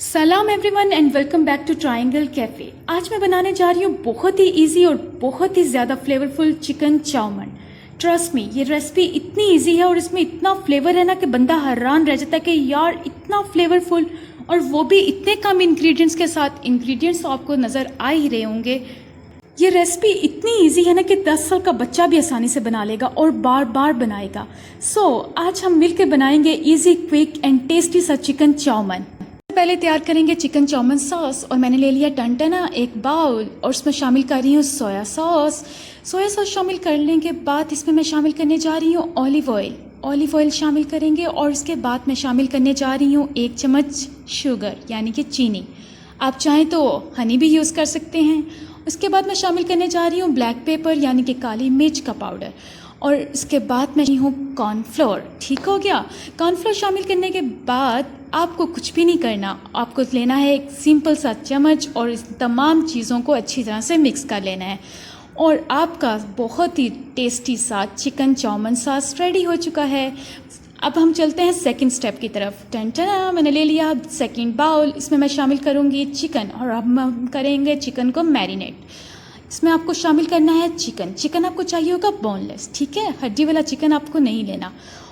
सलाम everyone and welcome back to triangle cafe. आज मैं बनाने जा रही हूँ बहुत ही इजी और बहुत ही ज़्यादा फ्लेवरफुल चिकन चाउमन। ट्रस्ट मी, ये रेसिपी इतनी इजी है और इसमें इतना फ्लेवर है ना कि बंदा हैरान रह जाता है कि यार इतना फ्लेवरफुल, और वो भी इतने कम इंग्रेडिएंट्स के साथ। इंग्रेडिएंट्स तो आपको नज़र आ ही रहे होंगे। ये रेसिपी इतनी इजी है ना कि 10 साल का बच्चा भी आसानी से बना लेगा और बार बार बनाएगा। आज हम मिलकर बनाएंगे इजी, क्विक एंड टेस्टी सा चिकन चाउमन। पहले तैयार करेंगे चिकन चाउमन सॉस, और मैंने ले लिया टंटना एक बाउल, और उसमें शामिल कर रही हूँ सोया सॉस। सोया सॉस शामिल करने के बाद इसमें मैं शामिल करने जा रही हूँ ऑलिव ऑयल। ऑलिव ऑयल शामिल करेंगे और इसके बाद मैं शामिल करने जा रही हूँ 1 चम्मच शुगर यानी कि चीनी। आप चाहें तो हनी भी यूज़ कर सकते हैं। उसके बाद मैं शामिल करने जा रही हूँ ब्लैक पेपर यानी कि काली मिर्च का पाउडर, और इसके बाद मैं हूँ कॉर्नफ्लोर। ठीक हो गया। कॉर्नफ्लोर शामिल करने के बाद आपको कुछ भी नहीं करना, आपको लेना है एक सिंपल सा चम्मच और इस तमाम चीज़ों को अच्छी तरह से मिक्स कर लेना है, और आपका बहुत ही टेस्टी सा चिकन चाउमन सॉस रेडी हो चुका है। अब हम चलते हैं सेकंड स्टेप की तरफ। टंटना मैंने ले लिया सेकंड बाउल, इसमें मैं शामिल करूँगी चिकन, और अब हम करेंगे चिकन को मैरिनेट। इसमें आपको शामिल करना है चिकन आपको चाहिए होगा बोनलेस, ठीक है, हड्डी वाला चिकन आपको नहीं लेना।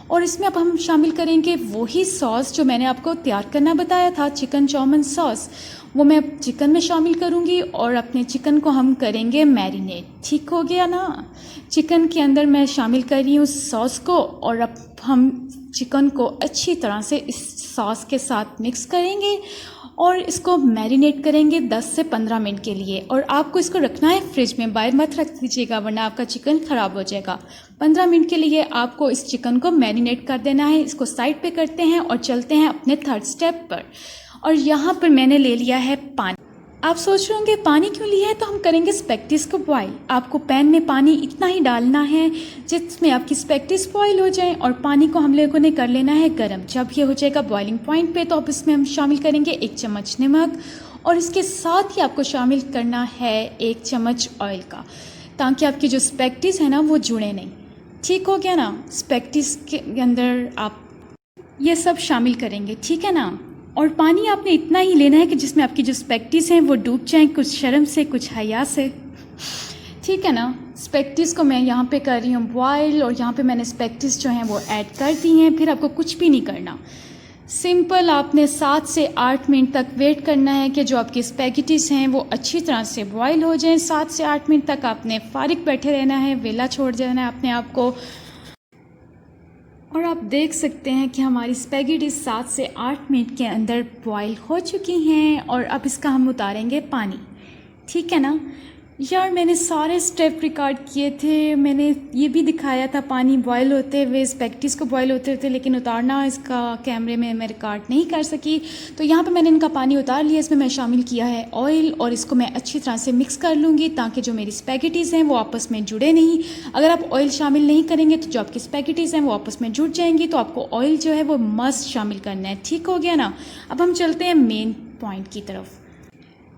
और इसमें अब हम शामिल करेंगे वही सॉस जो मैंने आपको तैयार करना बताया था, चिकन चाउमन सॉस। वो मैं चिकन में शामिल करूँगी और अपने चिकन को हम करेंगे मैरिनेट। ठीक हो गया ना। चिकन के अंदर मैं शामिल कर रही हूँ सॉस को, और अब हम चिकन को अच्छी तरह से इस सॉस के साथ मिक्स करेंगे और इसको मैरिनेट करेंगे 10 से 15 मिनट के लिए। और आपको इसको रखना है फ्रिज में, बाहर मत रख दीजिएगा वरना आपका चिकन ख़राब हो जाएगा। 15 मिनट के लिए आपको इस चिकन को मैरिनेट कर देना है। इसको साइड पे करते हैं और चलते हैं अपने थर्ड स्टेप पर। और यहाँ पर मैंने ले लिया है पानी। आप सोच रहे होंगे पानी क्यों लिया है, तो हम करेंगे स्पेगेटीज को बॉईल। आपको पैन में पानी इतना ही डालना है जिसमें आपकी स्पेगेटीज बॉईल हो जाए, और पानी को हम लोगों ने कर लेना है गर्म। जब ये हो जाएगा बॉइलिंग पॉइंट पे, तो अब इसमें हम शामिल करेंगे 1 चम्मच नमक, और इसके साथ ही आपको शामिल करना है 1 चम्मच ऑयल का, ताकि आपकी जो स्पेगेटीज है ना वो जुड़े नहीं। ठीक हो गया ना। स्पेगेटीज के अंदर आप ये सब शामिल करेंगे, ठीक है ना। और पानी आपने इतना ही लेना है कि जिसमें आपकी जो स्पेगेटीज हैं वो डूब जाएं, कुछ शर्म से कुछ हया से, ठीक है ना। स्पेगेटीज को मैं यहाँ पे कर रही हूँ बॉयल, और यहाँ पे मैंने स्पेगेटीज जो हैं वो ऐड कर दी हैं। फिर आपको कुछ भी नहीं करना, सिंपल आपने 7 से 8 मिनट तक वेट करना है कि जो आपकी स्पेगेटीज हैं वो अच्छी तरह से बॉयल हो जाएं। 7 से 8 मिनट तक आपने फारिग बैठे रहना है, वेला छोड़ देना है अपने आप को। और आप देख सकते हैं कि हमारी स्पेगेटी 7 से 8 मिनट के अंदर बॉईल हो चुकी हैं, और अब इसका हम उतारेंगे पानी। ठीक है ना यार, मैंने सारे स्टेप रिकॉर्ड किए थे, मैंने ये भी दिखाया था पानी बॉईल होते हुए, स्पेगेटीज को बॉईल होते होते, लेकिन उतारना इसका कैमरे में मैं रिकॉर्ड नहीं कर सकी। तो यहाँ पे मैंने इनका पानी उतार लिया। इसमें मैं शामिल किया है ऑयल, और इसको मैं अच्छी तरह से मिक्स कर लूँगी ताकि जो मेरी स्पेगेटीज़ हैं वो आपस में जुड़े नहीं। अगर आप ऑयल शामिल नहीं करेंगे तो जो आपकी स्पेगेटीज़ हैं वो आपस में जुड़ जाएंगी, तो आपको ऑयल जो है वो मस्ट शामिल करना है। ठीक हो गया ना। अब हम चलते हैं मेन पॉइंट की तरफ,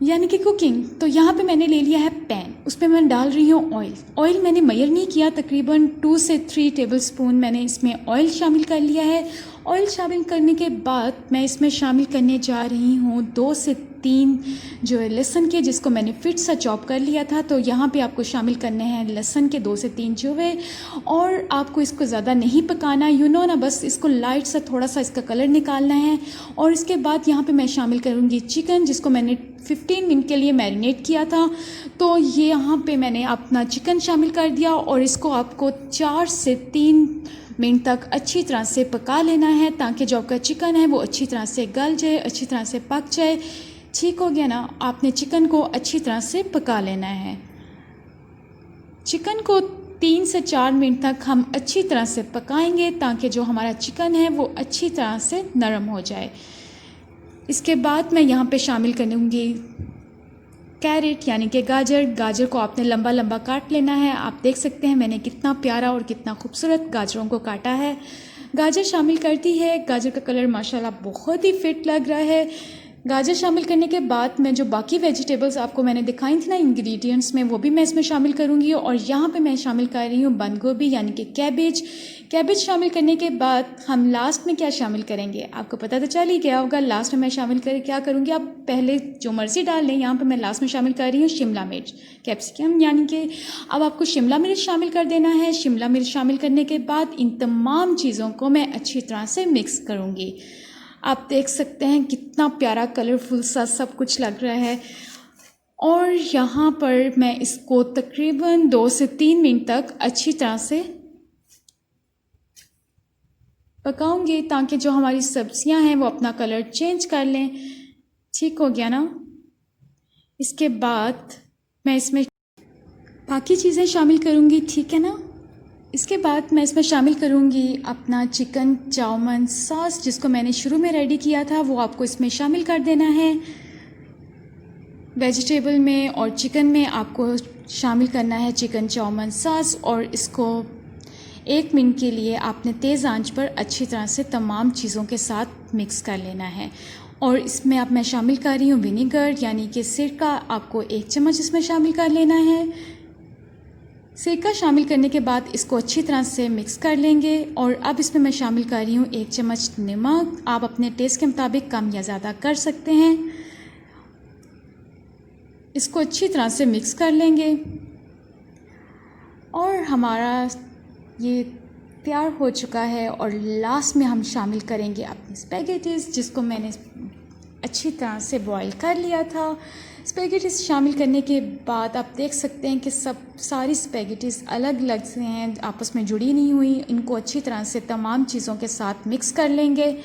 यानी कि कुकिंग। तो यहाँ पे मैंने ले लिया है पैन, उसमें मैं डाल रही हूँ ऑयल। ऑयल मैंने मेजर नहीं किया, तकरीबन 2 से 3 टेबलस्पून मैंने इसमें ऑयल शामिल कर लिया है। ऑयल शामिल करने के बाद मैं इसमें शामिल करने जा रही हूँ 2 से 3 जो है लहसुन के, जिसको मैंने फिट सा चॉप कर लिया था। तो यहाँ पे आपको शामिल करने हैं लहसुन के 2 से 3 जुवे, और आपको इसको ज़्यादा नहीं पकाना, ना, बस इसको लाइट सा थोड़ा सा इसका कलर निकालना है। और इसके बाद यहाँ पे मैं शामिल करूँगी चिकन, जिसको मैंने 15 मिनट के लिए मैरिनेट किया था। तो ये यहाँ पे मैंने अपना चिकन शामिल कर दिया, और इसको आपको 4 से 3 मिनट तक अच्छी तरह से पका लेना है, ताकि जो आपका चिकन है वो अच्छी तरह से गल जाए, अच्छी तरह से पक जाए। ठीक हो गया ना। आपने चिकन को अच्छी तरह से पका लेना है। चिकन को 3 से 4 मिनट तक हम अच्छी तरह से पकाएंगे, ताकि जो हमारा चिकन है वो अच्छी तरह से नरम हो जाए। इसके बाद मैं यहाँ पे शामिल करूँगी कैरेट यानी कि गाजर को आपने लंबा लंबा काट लेना है। आप देख सकते हैं मैंने कितना प्यारा और कितना खूबसूरत गाजरों को काटा है। गाजर शामिल करती है, गाजर का कलर माशाल्लाह बहुत ही फिट लग रहा है। गाजर शामिल करने के बाद मैं जो बाकी वेजिटेबल्स आपको मैंने दिखाई थी ना इंग्रेडिएंट्स में, वो भी मैं इसमें शामिल करूँगी। और यहाँ पे मैं शामिल कर रही हूँ बंद गोभी यानी कि कैबेज। कैबेज शामिल करने के बाद हम लास्ट में क्या शामिल करेंगे, आपको पता तो चल ही गया होगा। लास्ट में मैं शामिल कर क्या करूँगी, आप पहले जो मर्ज़ी डाल लें। यहाँ पर मैं लास्ट में शामिल कर रही हूँ शिमला मिर्च, कैप्सिकम, यानी कि अब आपको शिमला मिर्च शामिल कर देना है। शिमला मिर्च शामिल करने के बाद इन तमाम चीज़ों को मैं अच्छी तरह से मिक्स करूँगी। आप देख सकते हैं कितना प्यारा कलरफुल सा सब कुछ लग रहा है। और यहाँ पर मैं इसको तकरीबन 2 से 3 मिनट तक अच्छी तरह से पकाऊंगी ताकि जो हमारी सब्जियां हैं वो अपना कलर चेंज कर लें। ठीक हो गया ना। इसके बाद मैं इसमें बाकी चीज़ें शामिल करूँगी, ठीक है ना। इसके बाद मैं इसमें शामिल करूँगी अपना चिकन चाउमन सॉस, जिसको मैंने शुरू में रेडी किया था, वो आपको इसमें शामिल कर देना है। वेजिटेबल में और चिकन में आपको शामिल करना है चिकन चाउमन सॉस, और इसको 1 मिनट के लिए आपने तेज़ आंच पर अच्छी तरह से तमाम चीज़ों के साथ मिक्स कर लेना है। और इसमें अब मैं शामिल कर रही हूँ विनेगर यानी कि सिरका, आपको 1 चम्मच इसमें शामिल कर लेना है। सिरका शामिल करने के बाद इसको अच्छी तरह से मिक्स कर लेंगे। और अब इसमें मैं शामिल कर रही हूँ 1 चम्मच नमक, आप अपने टेस्ट के मुताबिक कम या ज़्यादा कर सकते हैं। इसको अच्छी तरह से मिक्स कर लेंगे और हमारा ये तैयार हो चुका है। और लास्ट में हम शामिल करेंगे अपनी स्पैगेटीज़, जिसको मैंने अच्छी तरह से बॉईल कर लिया था। स्पैगेटीज़ शामिल करने के बाद आप देख सकते हैं कि सारी स्पैगेटीज़ अलग अलग से हैं, आपस में जुड़ी नहीं हुई। इनको अच्छी तरह से तमाम चीज़ों के साथ मिक्स कर लेंगे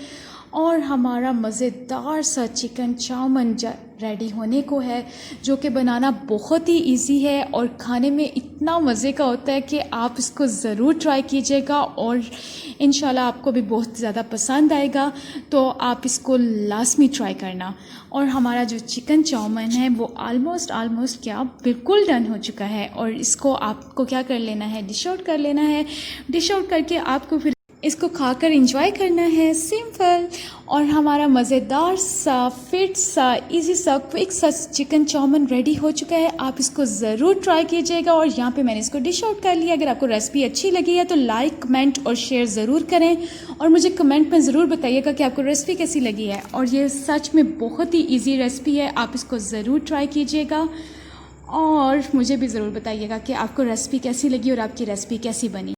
और हमारा मज़ेदार सा चिकन चाउमन रेडी होने को है, जो कि बनाना बहुत ही इजी है और खाने में इतना मज़े का होता है कि आप इसको ज़रूर ट्राई कीजिएगा और इंशाल्लाह आपको भी बहुत ज़्यादा पसंद आएगा। तो आप इसको लाज़मी ट्राई करना। और हमारा जो चिकन चाउमन है वो ऑलमोस्ट क्या बिल्कुल डन हो चुका है। और इसको आपको क्या कर लेना है, डिश आउट कर लेना है। डिश आउट करके आपको फिर इसको खाकर एंजॉय करना है, सिंपल। और हमारा मज़ेदार सा फिट सा इजी सा क्विक सा चिकन चाउमन रेडी हो चुका है। आप इसको ज़रूर ट्राई कीजिएगा। और यहाँ पे मैंने इसको डिश आउट कर लिया। अगर आपको रेसिपी अच्छी लगी है तो लाइक, कमेंट और शेयर ज़रूर करें और मुझे कमेंट में ज़रूर बताइएगा कि आपको रेसिपी कैसी लगी है। और ये सच में बहुत ही ईजी रेसिपी है, आप इसको ज़रूर ट्राई कीजिएगा और मुझे भी ज़रूर बताइएगा कि आपको रेसिपी कैसी लगी और आपकी रेसिपी कैसी बनी।